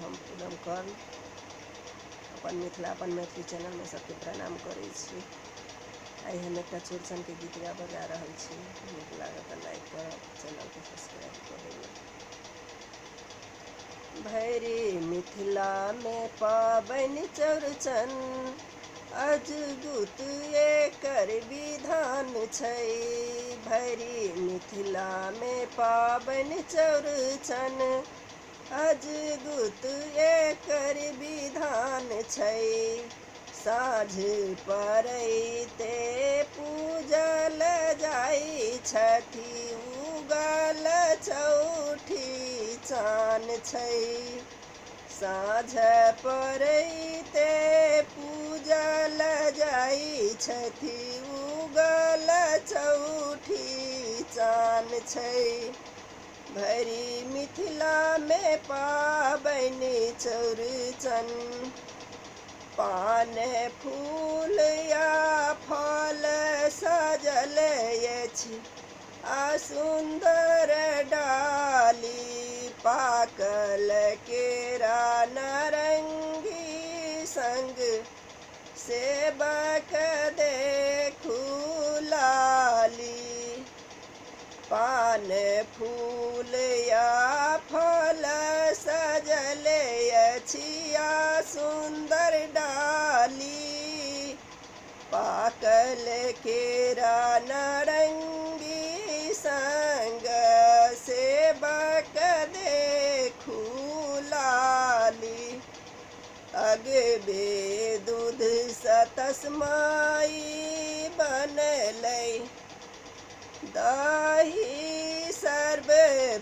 हम पूनम कर्ण अपन मिथिला अपन मैथिली चैनल में सबके प्रणाम करै छी। आई हम एक चौड़चन के गीत बजा रहा छी। नीक लागत लाइक करब, चैनल के सब्सक्राइब कर देबै। भैरी मिथिला में पाबनि चौड़चन, अजगुत एकर विधान छै। भैरी मिथिला में पाबनि चौड़चन, अजगुत एकर विधान छै। साँझ पड़ैते पूजल जाइ छथि, उगल चौठी चान छै। साँझ पड़ैते पूजल जाइ छथि, उगल चौठी चान छै। भैरी मिथिला में पाबनि चौड़चन, पान फूल या फल सजल अछि, आ सुंदर डाली पाकल केरा नारंगी संग सेबक देखू लाली। पान फूल या फल सजल अछि, आ सुंदर डाली पाकल केरा नारंगी संग सेबक देखू लाली। अगबे दूध सतसमाई बनलै, दही सर्व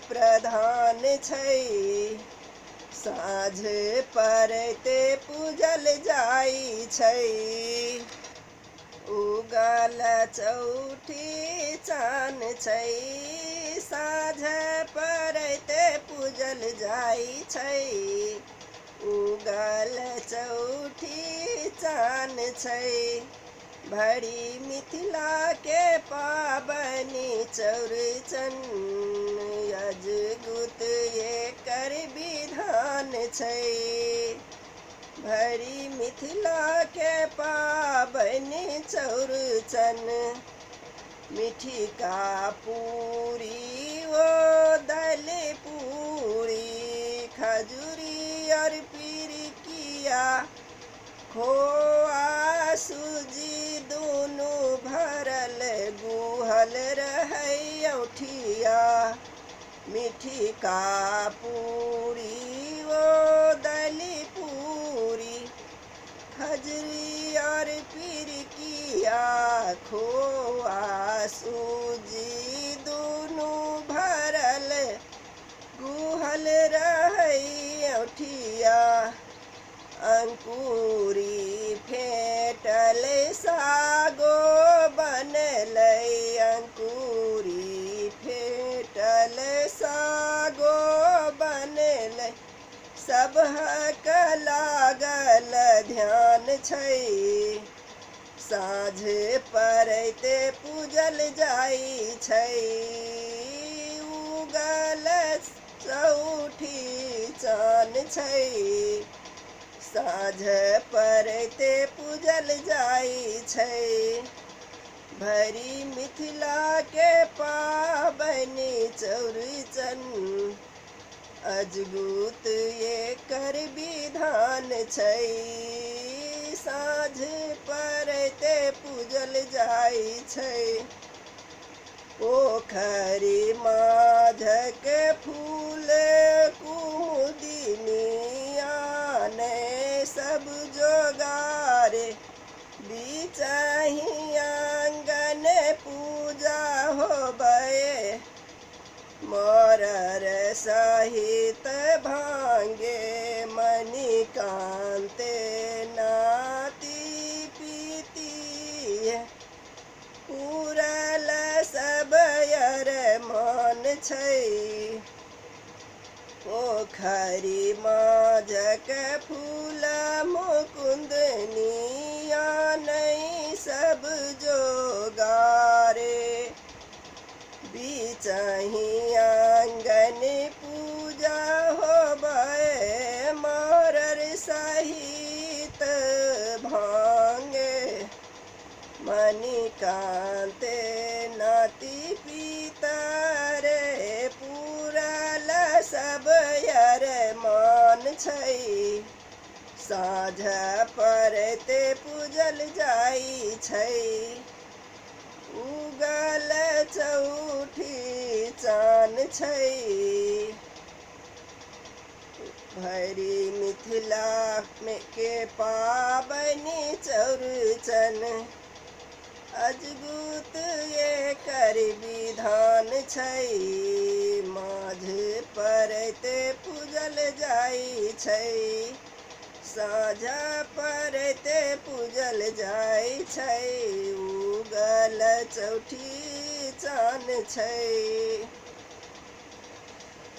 प्रधान छै। साँझ पड़ैते पूजल जाइ छै, उगल चौठी चान छै। साँझ पड़ैते पूजल जाइ छै, उगल चौठी चान छै। भैरी मिथिला के पाबनि चौड़चन, अजगुत एकर विधान छै। भैरी मिथिला के पाबनि चौड़चन, मीठी का पूरी ओ दल पूरी, खजूरी और पिरिकिया, खोआ सूजी दूनु भरल गुहल रहै औठिया। मीठी का पूरी ओ दली पूरी, खजूरी और पिरिकिया, खोआ सूजी दूनु भरल गुहल रहै औठिया। अंकुरी फेटल सागो बनलै, अंकुरी फेटल सागो बनलै, सबहक लागल ध्यान छै। साँझ पड़ैते पूजल जाइ छै, उगल चौठी चान छै। साँझ पड़ैते पूजल जाइ छै। भैरी मिथिला के पाबनि चौड़चन, अजगुत एकर विधान छै। साँझ पड़ैते पूजल जाइ छै, पोखरी माझक फूल कुमुदिनी आनै, सब जोगार बीचहि आंगन पूजा होबै। मरर सहित भांगे मणिकांते नाती पीती, पूरल सब अरमान छै। पोखरी माझक फूल मुकुंदनी आनै, सब जोगारे बीचहि आंगन पूजा होबै। कान्ते नाति पितरे पुरल सब अरमान छै। साँझ पड़ते पूजल जाइ छै। उगल चौठी चान छै। भरी मिथिला में के पाबनि चौरचन अजगुत एकर विधान छै। माझ पड़ते पूजल जाइ छै। साँझ पड़ते पूजल जाइ छै। उगल चौठी चान छै।